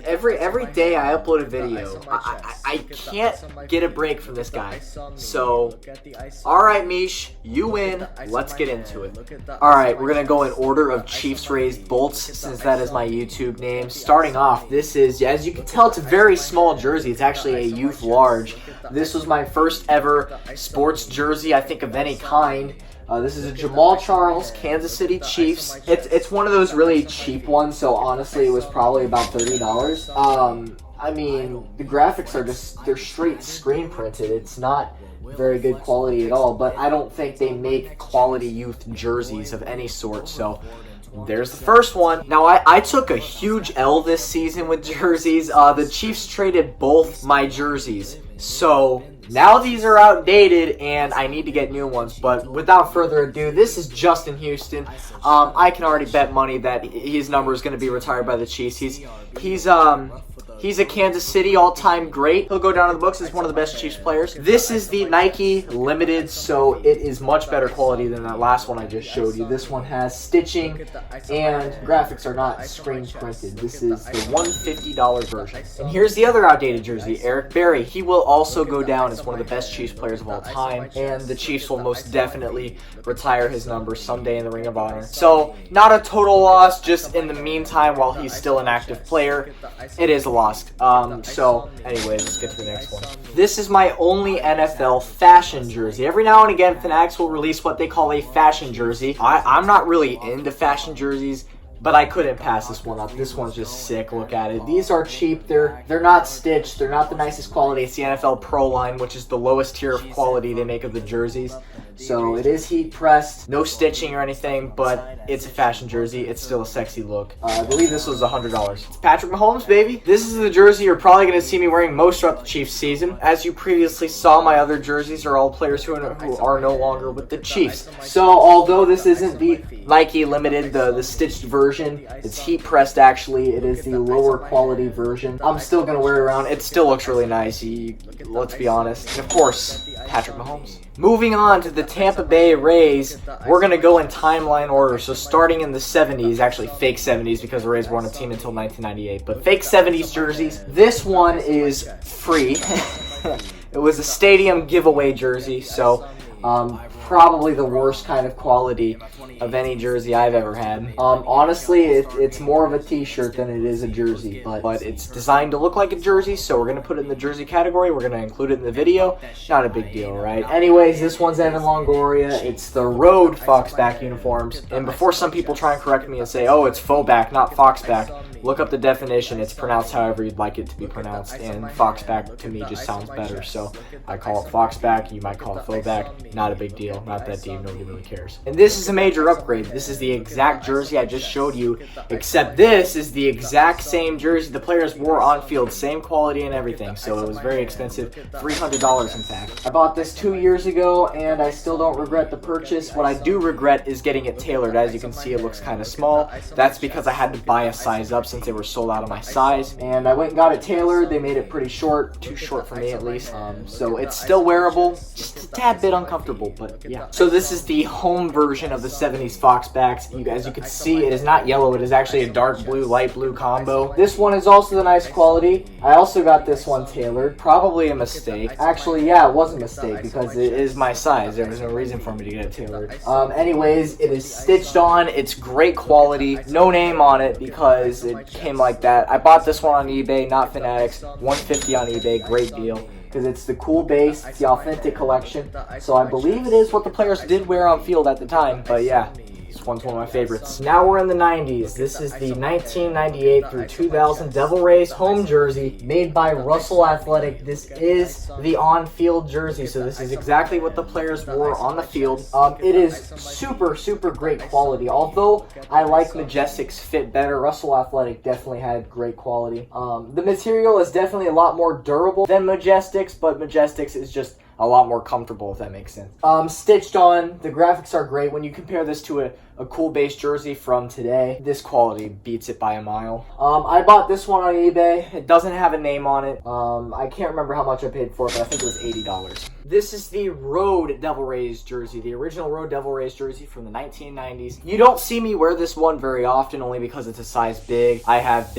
every day I upload a video. I can't get a break from this guy. So, alright Mish, you win. Let's get into it. Alright, we're going to go in order of ChiefsRaysBolts, since that is my YouTube name. Starting off, this is, as you can tell, it's a very small jersey. It's actually a youth large. This was my first ever sports jersey, I think, of any kind. This is a Jamal Charles, Kansas City Chiefs. It's one of those really cheap ones, so honestly it was probably about $30. I mean, the graphics are just, they're straight screen printed. It's not very good quality at all, but I don't think they make quality youth jerseys of any sort, so there's the first one. Now, I took a huge L this season with jerseys. The Chiefs traded both my jerseys, so now these are outdated and I need to get new ones. But without further ado, this is Justin Houston. I can already bet money that his number is going to be retired by the Chiefs. He's a Kansas City all-time great. He'll go down in the books as one of the best Chiefs players. This is the Nike Limited, so it is much better quality than that last one I just showed you. This one has stitching and graphics are not screen printed. This is the $150 version. And here's the other outdated jersey, Eric Berry. He will also go down as one of the best Chiefs players of all time, and the Chiefs will most definitely retire his number someday in the Ring of Honor. So, not a total loss, just in the meantime, while he's still an active player, it is a loss. So, anyways, let's get to the next one. This is my only NFL fashion jersey. Every now and again, Fanatics will release what they call a fashion jersey. I'm not really into fashion jerseys, but I couldn't pass this one up. This one's just sick. Look at it. These are cheap. They're not stitched. They're not the nicest quality. It's the NFL Pro line, which is the lowest tier of quality they make of the jerseys. So it is heat pressed, no stitching or anything, but it's a fashion jersey. It's still a sexy look. I believe this was $100. It's Patrick Mahomes, baby. This is the jersey you're probably going to see me wearing most throughout the Chiefs season. As you previously saw, my other jerseys are all players who are no longer with the Chiefs. So although this isn't the Nike Limited, the stitched version, it's heat pressed actually. It is the lower quality version. I'm still going to wear it around. It still looks really nice, let's be honest. And of course, Patrick Mahomes. Moving on to the Tampa Bay Rays, we're going to go in timeline order. So starting in the 70s, actually fake 70s because the Rays weren't a team until 1998, but fake 70s jerseys. This one is free. It was a stadium giveaway jersey, so probably the worst kind of quality of any jersey I've ever had. Honestly, it's more of a t-shirt than it is a jersey, but it's designed to look like a jersey, so we're going to put it in the jersey category. We're going to include it in the video. Not a big deal, right? Anyways, this one's Evan Longoria. It's the road Foxback uniforms. And before some people try and correct me and say, oh, it's Foxback, not Foxback, look up the definition. It's pronounced however you'd like it to be pronounced, and Foxback to me just sounds better, so I call it Foxback. You might call it Foxback. Not a big deal. Not that deep. Nobody really cares. And this is a major upgrade. This is the exact jersey I just showed you, except this is the exact same jersey the players wore on field. Same quality and everything, so it was very expensive. $300 in fact. I bought this 2 years ago, and I still don't regret the purchase. What I do regret is getting it tailored. As you can see, it looks kind of small. That's because I had to buy a size up since they were sold out of my size, and I went and got it tailored. They made it pretty short, too short for me at least, so it's still wearable, just a tad bit uncomfortable, but yeah. So this is the home version of the 70s Foxbacks. As you can see, it is not yellow, it is actually a dark blue, light blue combo. This one is also the nice quality. I also got this one tailored, probably a mistake. Actually, yeah, it was a mistake because it is my size. There was no reason for me to get it tailored. Anyways, it is stitched on, it's great quality, no name on it because it came like that. I bought this one on eBay, not Fanatics, $150 on eBay, great deal. Because it's the cool base, it's the authentic collection, so I believe it is what the players did wear on field at the time, but yeah. This one's one of my favorites. Now we're in the 90s. This is the 1998 through 2000 Devil Rays home jersey made by Russell Athletic. This is the on-field jersey, so this is exactly what the players wore on the field. It is super, super great quality. Although I like Majestic's fit better, Russell Athletic definitely had great quality. The material is definitely a lot more durable than Majestic's, but Majestic's is just a lot more comfortable, if that makes sense. Stitched on, the graphics are great. When you compare this to a cool base jersey from today. This quality beats it by a mile. I bought this one on eBay. It doesn't have a name on it. I can't remember how much I paid for it, but I think it was $80. This is the Road Devil Rays jersey, the original Road Devil Rays jersey from the 1990s. You don't see me wear this one very often, only because it's a size big. I have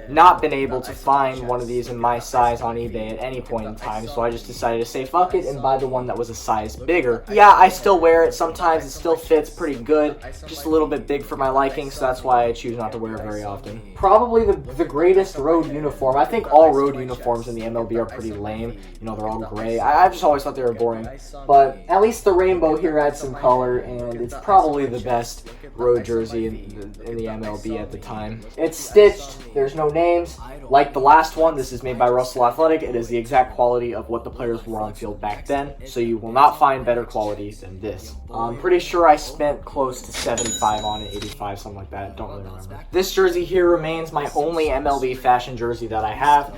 not been able to find one of these in my size on eBay at any point in time, so I just decided to say fuck it and buy the one that was a size bigger. Yeah, I still wear it. Sometimes it still fits pretty good, just a little bit big for my liking, so that's why I choose not to wear it very often. Probably the greatest road uniform. I think all road uniforms in the MLB are pretty lame. You know, they're all gray. I've just always thought they were boring, but at least the rainbow here adds some color, and it's probably the best road jersey in the MLB at the time. It's stitched. There's no names. Like the last one, this is made by Russell Athletic. It is the exact quality of what the players wore on field back then, so you will not find better quality than this. I'm pretty sure I spent close to 75 on it, 85, something like that. Don't really remember. This jersey here remains my only MLB fashion jersey that I have.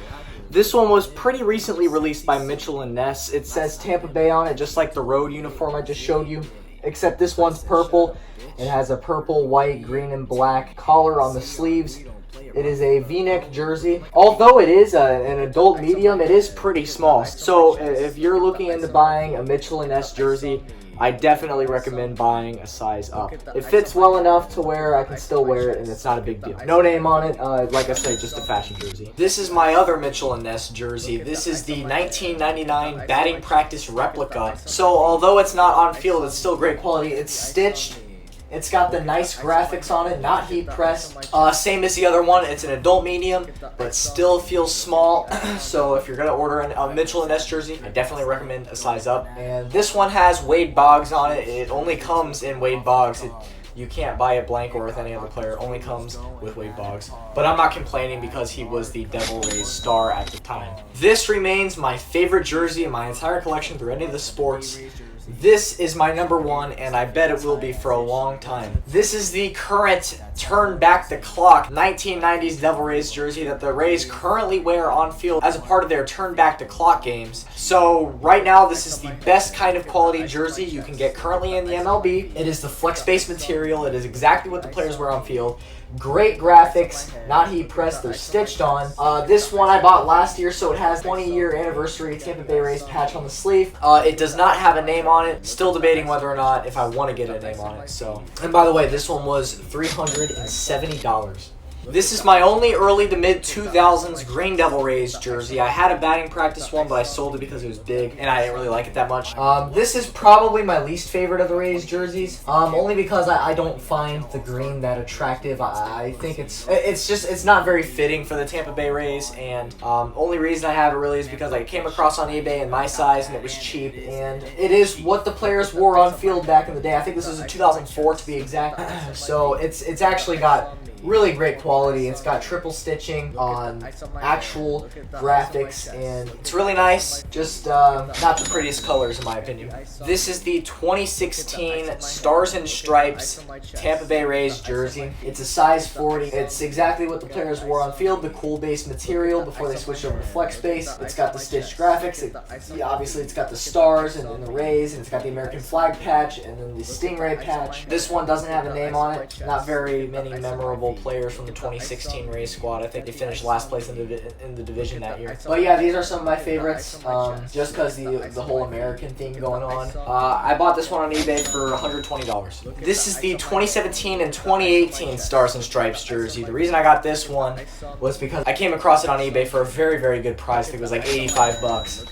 This one was pretty recently released by Mitchell & Ness. It says Tampa Bay on it, just like the road uniform I just showed you, except this one's purple. It has a purple, white, green, and black collar on the sleeves. It is a V-neck jersey. Although it is an adult medium, it is pretty small. So if you're looking into buying a Mitchell & Ness jersey, I definitely recommend buying a size up. It fits well enough to where I can still wear it, and it's not a big deal. No name on it, like I said, just a fashion jersey. This is my other Mitchell & Ness jersey. This is the 1999 batting practice replica. So although it's not on field, it's still great quality. It's stitched. It's got the nice graphics on it, not heat pressed. Same as the other one, it's an adult medium, but still feels small. So if you're gonna order a Mitchell & Ness jersey, I definitely recommend a size up. And this one has Wade Boggs on it. It only comes in Wade Boggs. You can't buy it blank or with any other player. It only comes with Wade Boggs. But I'm not complaining because he was the Devil Rays star at the time. This remains my favorite jersey in my entire collection through any of the sports. This is my number one, and I bet it will be for a long time. This is the current Turn Back the Clock 1990s Devil Rays jersey that the Rays currently wear on field as a part of their Turn Back the Clock games. So right now, this is the best kind of quality jersey you can get currently in the MLB. It is the flex base material. It is exactly what the players wear on field. Great graphics, not heat pressed, they're stitched on. This one I bought last year, so it has 20-year anniversary Tampa Bay Rays patch on the sleeve. It does not have a name on it. Still debating whether or not if I want to get a name on it. So, and by the way, this one was $370. This is my only early to mid 2000s Green Devil Rays jersey. I had a batting practice one, but I sold it because it was big and I didn't really like it that much. This is probably my least favorite of the Rays jerseys, only because I don't find the green that attractive. I think it's not very fitting for the Tampa Bay Rays, and only reason I have it really is because I came across on eBay in my size and it was cheap, and it is what the players wore on field back in the day. I think this was a 2004 to be exact. So it's actually got really great quality. It's got triple stitching on actual graphics, and it's really nice. Just not the prettiest colors in my opinion. This is the 2016 Stars and Stripes Tampa Bay Rays jersey. It's a size 40. It's exactly what the players wore on field, the cool base material before they switched over to flex base. It's got the stitched graphics. Obviously it's got the stars and the Rays, and it's got the American flag patch and then the Stingray patch. This one doesn't have a name on it. Not very many memorable players from the 2016 Rays squad. I think they finished last place in the division that year. But yeah, these are some of my favorites, just because the whole American theme going on. I bought this one on eBay for $120. This is the 2017 and 2018 Stars and Stripes jersey. The reason I got this one was because I came across it on eBay for a very, very good price. I think it was like 85 bucks.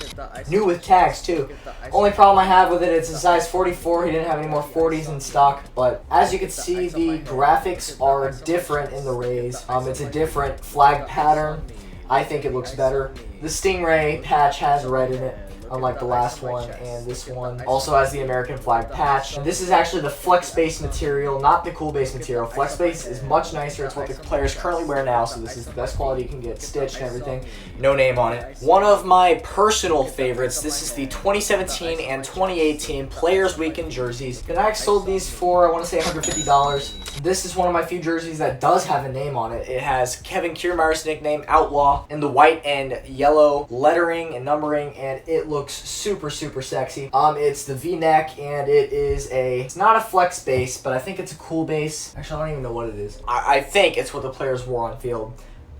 New with tags too. Only problem I have with it, it's a size 44. He didn't have any more 40s in stock, but as you can see, the graphics are different in the Rays. It's a different flag pattern. I think it looks better. The Stingray patch has red in it, unlike the last one, and this one also has the American flag patch. And this is actually the flex base material, not the cool base material. Flex base is much nicer. It's what the players currently wear now, so this is the best quality you can get, stitched and everything. No name on it. One of my personal favorites, this is the 2017 and 2018 Players Weekend jerseys. And I sold these for, I want to say, $150. This is one of my few jerseys that does have a name on it. It has Kevin Kiermaier's nickname, Outlaw, in the white and yellow lettering and numbering, and it looks super, super sexy. It's the V-neck, and it's not a flex base, but I think it's a cool base. Actually, I don't even know what it is. I think it's what the players wore on field.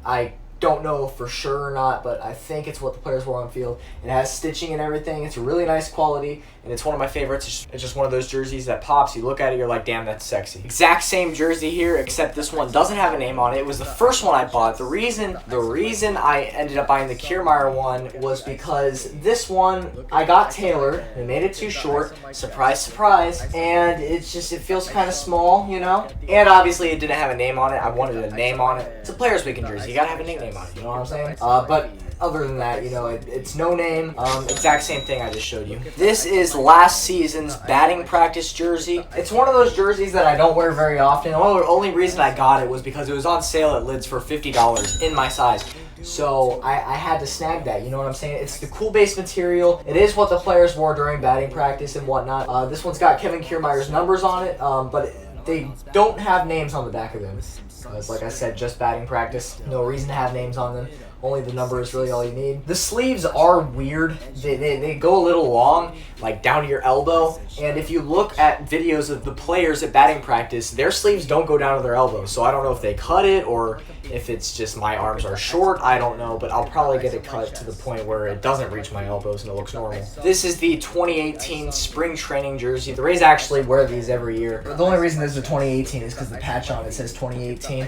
I don't know for sure or not, but I think it's what the players wore on field. It has stitching and everything. It's a really nice quality, and it's one of my favorites. It's just one of those jerseys that pops. You look at it, you're like, damn, that's sexy. Exact same jersey here, except this one doesn't have a name on it. It was the first one I bought. The reason I ended up buying the Kiermaier one was because this one I got tailored. They made it too short. Surprise, surprise. And it feels kind of small, you know? And obviously it didn't have a name on it. I wanted a name on it. It's a Players Weekend jersey. You gotta have a nickname on it, you know what I'm saying? But other than that, you know, it's no name. Exact same thing I just showed you. This is last season's batting practice jersey. It's one of those jerseys that I don't wear very often. The only reason I got it was because it was on sale at Lids for $50 in my size. So I had to snag that, you know what I'm saying? It's the cool base material. It is what the players wore during batting practice and whatnot. This one's got Kevin Kiermaier's numbers on it, but they don't have names on the back of them. Because, like I said, just batting practice. No reason to have names on them. Only the number is really all you need. The sleeves are weird. They go a little long, like down to your elbow. And if you look at videos of the players at batting practice, their sleeves don't go down to their elbows. So I don't know if they cut it or if it's just my arms are short. I don't know, but I'll probably get it cut to the point where it doesn't reach my elbows and it looks normal. This is the 2018 spring training jersey. The Rays actually wear these every year. The only reason this is a 2018 is because the patch on it says 2018.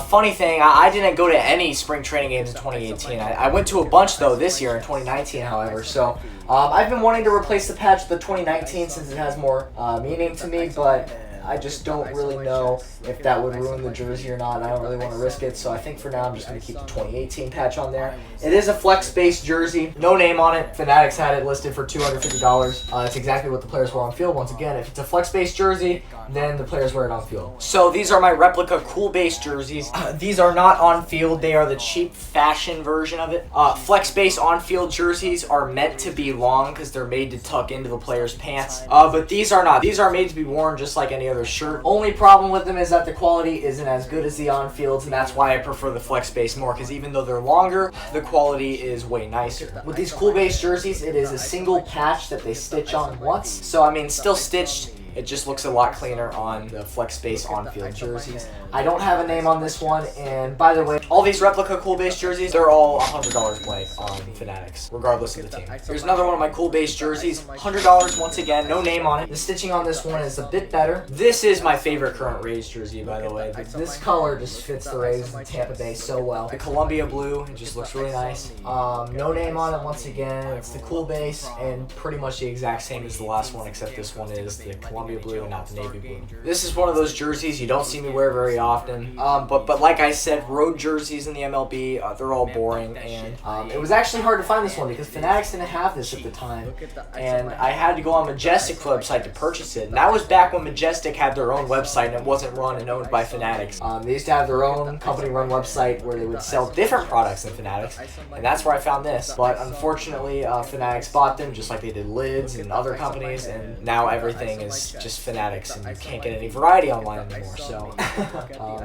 Funny thing, I didn't go to any spring training games in 2018. I went to a bunch though this year in 2019, however. So I've been wanting to replace the patch with the 2019 since it has more meaning to me, but I just don't really know if that would ruin the jersey or not. I don't really want to risk it, so I think for now I'm just going to keep the 2018 patch on there. It is a flex-based jersey. No name on it. Fanatics had it listed for $250. It's exactly what the players wear on field. Once again, if it's a flex-based jersey, then the players wear it on field. So these are my replica cool-base jerseys. These are not on field. They are the cheap fashion version of it. Flex-base on-field jerseys are meant to be long because they're made to tuck into the player's pants. But these are not. These are made to be worn just like any other shirt. Only problem with them is that the quality isn't as good as the on-fields, and that's why I prefer the flex-base more, because even though they're longer, the quality is way nicer. With these cool-base jerseys, it is a single patch that they stitch on once. So, I mean, still stitched. It just looks a lot cleaner on the flex base on-field jerseys. I don't have a name on this one, and by the way, all these replica cool base jerseys, they're all $100 blank on Fanatics, regardless of the team. Here's another one of my cool base jerseys, $100 once again, no name on it. The stitching on this one is a bit better. This is my favorite current Rays jersey, by the way. This color just fits the Rays in Tampa Bay so well. The Columbia blue, it just looks really nice. No name on it once again. It's the cool base, and pretty much the exact same as the last one, except this one is the Columbia blue and not the navy blue. This is one of those jerseys you don't see me wear very often. But like I said, road jerseys in the MLB, they're all boring, and it was actually hard to find this one because Fanatics didn't have this at the time, and I had to go on Majestic's website to purchase it. And that was back when Majestic had their own website and it wasn't run and owned by Fanatics. They used to have their own company-run website where they would sell different products than Fanatics, and that's where I found this. But unfortunately, Fanatics bought them just like they did Lids and other companies, and now everything is just Fanatics, and you can't get any variety online anymore. So,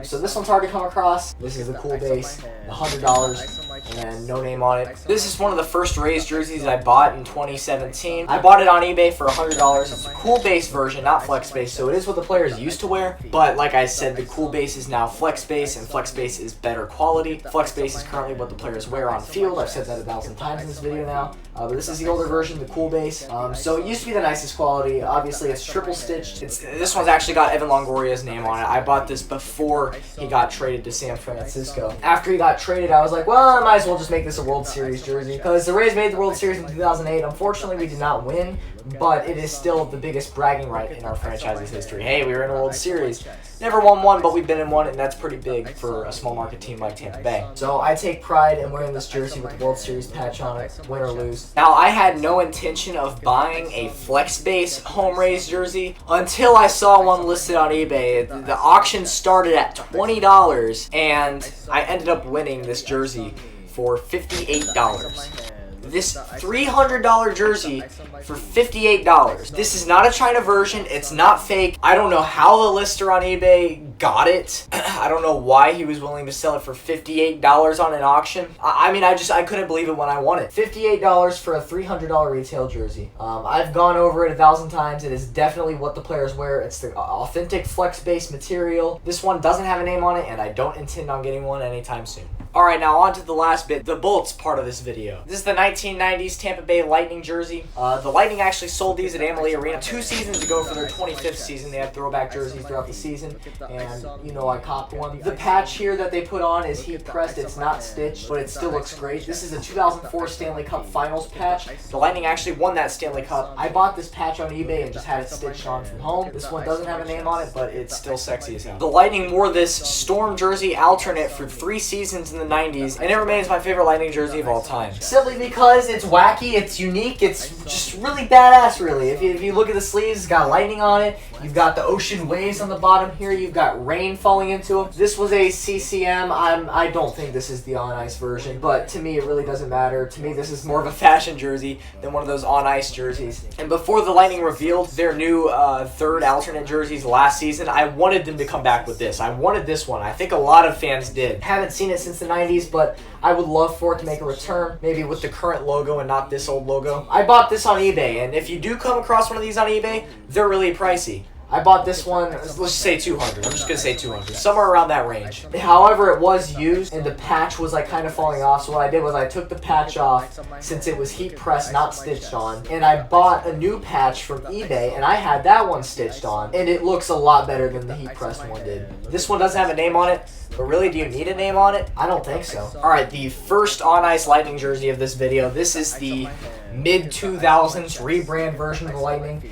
so this one's hard to come across. This is the cool base, $100, and no name on it. This is one of the first Rays jerseys I bought in 2017. I bought it on eBay for $100. It's a cool base version, not flex base, so it is what the players used to wear. But like I said, the cool base is now flex base, and flex base is better quality. Flex base is currently what the players wear on field. I've said that 1,000 times in this video now. But this is the older version, the cool base. So it used to be the nicest quality. Obviously, it's triple stitched. This one's actually got Evan Longoria's name on it. I bought this before he got traded to San Francisco. After he got traded, I was like, well, I might as well just make this a World Series jersey, because the Rays made the World Series in 2008. Unfortunately, we did not win, but it is still the biggest bragging right in our franchise's history. Hey, we were in a World Series. Never won one, but we've been in one, and that's pretty big for a small market team like Tampa Bay. So I take pride in wearing this jersey with the World Series patch on it, win or lose. Now, I had no intention of buying a flex base home Rays jersey until I saw one listed on eBay. The auction started at $20, and I ended up winning this jersey for $58. This $300 jersey for $58. This is not a China version. It's not fake. I don't know how the lister on eBay got it. I don't know why he was willing to sell it for $58 on an auction. I mean, I couldn't believe it when I won it. $58 for a $300 retail jersey. I've gone over it 1,000 times. It is definitely what the players wear. It's the authentic flex-based material. This one doesn't have a name on it, and I don't intend on getting one anytime soon. Alright, now on to the last bit, the Bolts part of this video. This is the 1990s Tampa Bay Lightning jersey. The Lightning actually sold these at MLB Arena 2 seasons ago for their 25th season. They had throwback jerseys throughout the season, and, you know, I copped one. The patch here that they put on is heat pressed. It's not stitched, but it still looks great. This is a 2004 Stanley Cup Finals patch. The Lightning actually won that Stanley Cup. I bought this patch on eBay and just had it stitched on from home. This one doesn't have a name on it, but it's still sexy as hell. The Lightning wore this Storm jersey alternate for 3 seasons in the 90s, and it remains my favorite Lightning jersey of all time. Simply because it's wacky, it's unique, it's just really badass, really. If you look at the sleeves, it's got lightning on it. You've got the ocean waves on the bottom here. You've got rain falling into them. This was a CCM. I don't think this is the on-ice version, but to me, it really doesn't matter. To me, this is more of a fashion jersey than one of those on-ice jerseys. And before the Lightning revealed their new third alternate jerseys last season, I wanted them to come back with this. I wanted this one. I think a lot of fans did. Haven't seen it since the 90s, but I would love for it to make a return, maybe with the current logo and not this old logo. I bought this on eBay, and if you do come across one of these on eBay, they're really pricey. I bought this one, let's just say 200. I'm just going to say 200. Somewhere around that range. However, it was used, and the patch was like kind of falling off, so what I did was I took the patch off, since it was heat pressed, not stitched on, and I bought a new patch from eBay, and I had that one stitched on, and it looks a lot better than the heat pressed one did. This one doesn't have a name on it, but really, do you need a name on it? I don't think so. Alright, the first on-ice Lightning jersey of this video. This is the mid-2000s rebrand version of the Lightning.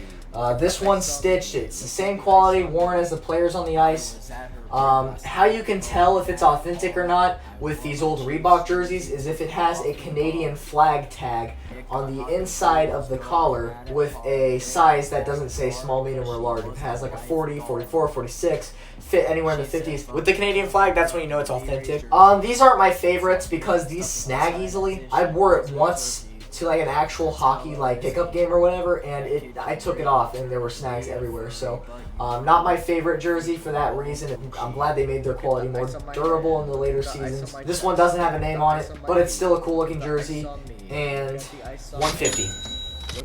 This one's stitched. It's the same quality worn as the players on the ice. How you can tell if it's authentic or not with these old Reebok jerseys is if it has a Canadian flag tag on the inside of the collar with a size that doesn't say small, medium, or large. It has like a 40, 44, 46, fit anywhere in the 50s. With the Canadian flag, that's when you know it's authentic. These aren't my favorites because these snag easily. I wore it once to like an actual hockey like pickup game or whatever, and I took it off and there were snags everywhere. So not my favorite jersey for that reason. I'm glad they made their quality more durable in the later seasons. This one doesn't have a name on it, but it's still a cool looking jersey, and $150.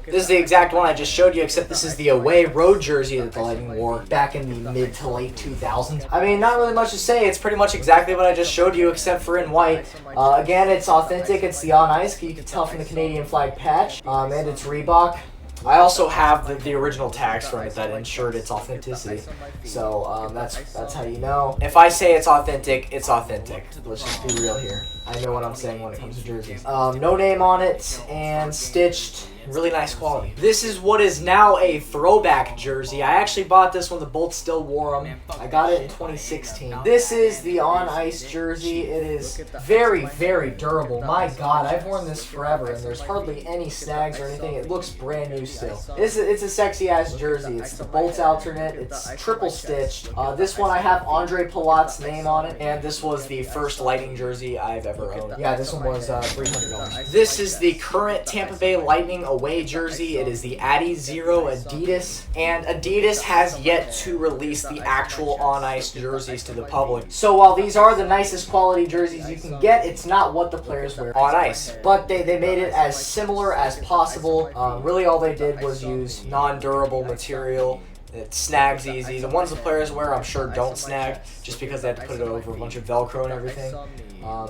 This is the exact one I just showed you, except this is the away road jersey that the Lightning wore back in the mid to late 2000s. I mean, not really much to say. It's pretty much exactly what I just showed you, except for in white. Again, it's authentic. It's the on-ice. You can tell from the Canadian flag patch, and it's Reebok. I also have the original tags from it that ensured its authenticity. So that's how you know. If I say it's authentic, it's authentic. Let's just be real here. I know what I'm saying when it comes to jerseys. No name on it, and stitched. Really nice quality. This is what is now a throwback jersey. I actually bought this when the Bolts still wore them. I got it in 2016. This is the on-ice jersey. It is very, very durable. My God, I've worn this forever, and there's hardly any snags or anything. It looks brand new still. It's a sexy-ass jersey. It's the Bolts alternate. It's triple stitched. This one I have Andre Palat's name on it, and this was the first Lightning jersey I've ever owned. Yeah, this one was $300. This is the current Tampa Bay Lightning away jersey. It is the Addy Zero Adidas, and Adidas has yet to release the actual on-ice jerseys to the public. So while these are the nicest quality jerseys you can get, it's not what the players wear on ice. But they made it as similar as possible. Really all they did was use non-durable material. It snags easy. The ones the players wear, I'm sure, don't snag, just because they had to put it over a bunch of Velcro and everything.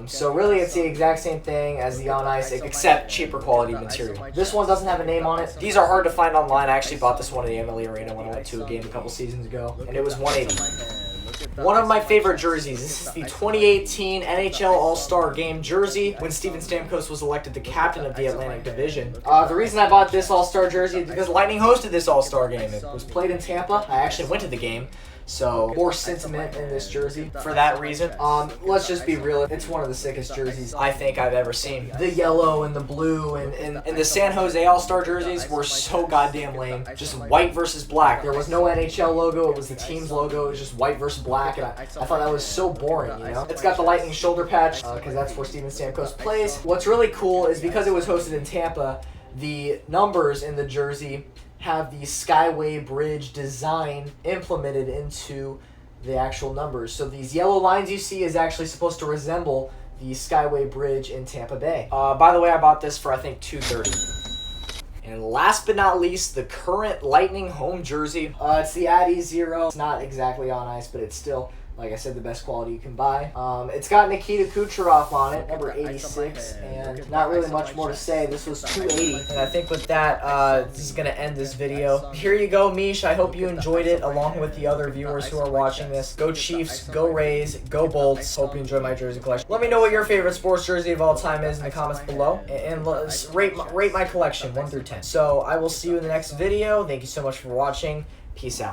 So really, it's the exact same thing as the on-ice, except cheaper quality material. This one doesn't have a name on it. These are hard to find online. I actually bought this one at the MLB Arena when I went to a game a couple seasons ago, and it was $180. One of my favorite jerseys. This is the 2018 NHL All-Star Game jersey when Steven Stamkos was elected the captain of the Atlantic Division. The reason I bought this All-Star jersey is because Lightning hosted this All-Star Game. It was played in Tampa. I actually went to the game. So, more sentiment in this jersey for that reason. Let's just be real. It's one of the sickest jerseys I think I've ever seen. The yellow and the blue and the San Jose All-Star jerseys were so goddamn lame. Just white versus black. There was no NHL logo. It was the team's logo. It was just white versus black. And I thought that was so boring, you know? It's got the Lightning shoulder patch because that's where Steven Stamkos plays. What's really cool is because it was hosted in Tampa, the numbers in the jersey have the Skyway Bridge design implemented into the actual numbers. So these yellow lines you see is actually supposed to resemble the Skyway Bridge in Tampa Bay. By the way, I bought this for I think $230. And last but not least, the current Lightning home jersey. It's the Addy Zero. It's not exactly on ice, but it's still, like I said, the best quality you can buy. It's got Nikita Kucherov on it, number 86, and not really much more to say. This was $280, and I think with that, this is going to end this video. Here you go, Mish. I hope you enjoyed it, along with the other viewers who are watching this. Go Chiefs, go Rays, go Bolts. Hope you enjoy my jersey collection. Let me know what your favorite sports jersey of all time is in the comments below, and let's rate my collection 1 through 10. So I will see you in the next video. Thank you so much for watching. Peace out.